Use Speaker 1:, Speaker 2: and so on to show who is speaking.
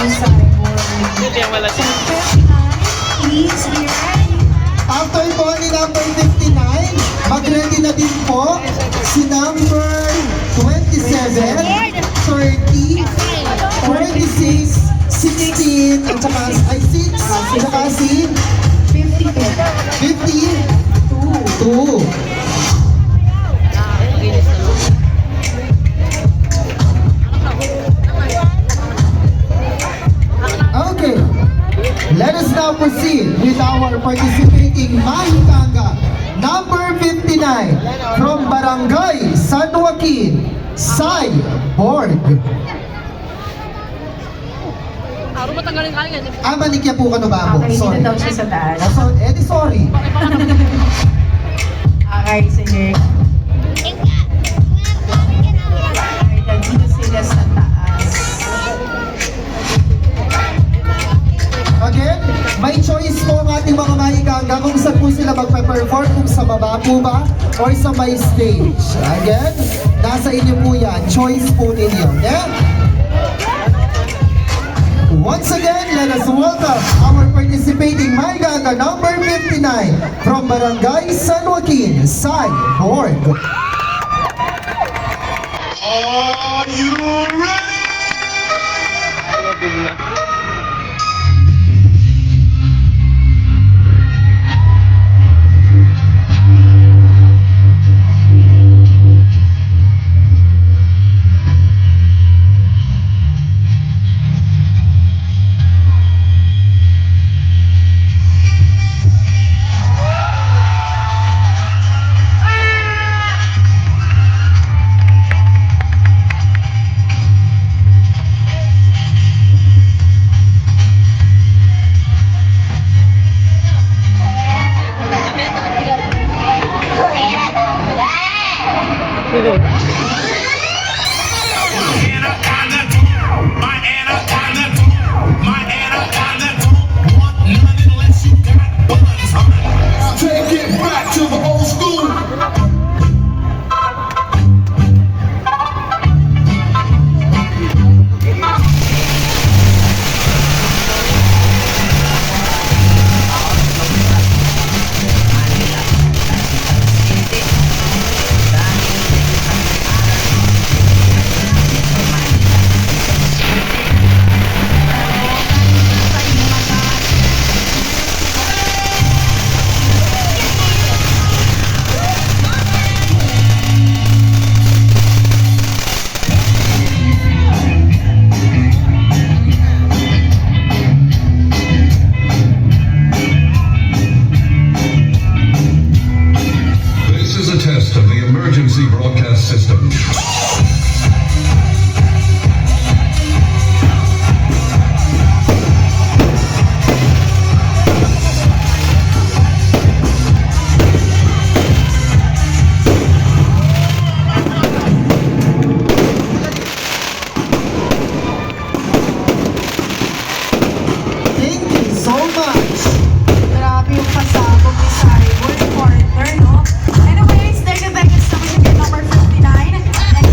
Speaker 1: Hindi yan wala siya.
Speaker 2: Please, here.
Speaker 3: After po ni number 59, mag-ready na din po si number 27, 30, 26, 16, at saka ay 6, at saka si
Speaker 2: 52.
Speaker 3: 52. Okay, let us now proceed with our participating Mahikanga number 59 from Barangay San Joaquin, Sai Borg.
Speaker 1: Aro matanggalin kaya ganyan.
Speaker 3: Manikya po ka no ba ako?
Speaker 2: Okay,
Speaker 3: Sorry.
Speaker 2: dito daw siya sa taas.
Speaker 3: So, sorry.
Speaker 2: Okay, sige. Okay, dito sila sa taas.
Speaker 3: Again, may choice po ang ating mga Mahikanga kung saan po sila magpe-perform, kung sa baba po ba or sa may stage. Again, nasa inyo po yan. Choice po ninyo. Yeah? Once again, let us welcome our participating Mahikanga number 59 from Barangay San Joaquin, Sai Borg.
Speaker 4: Are you ready? Take it back to the old school.
Speaker 5: This is a test of the emergency broadcast system.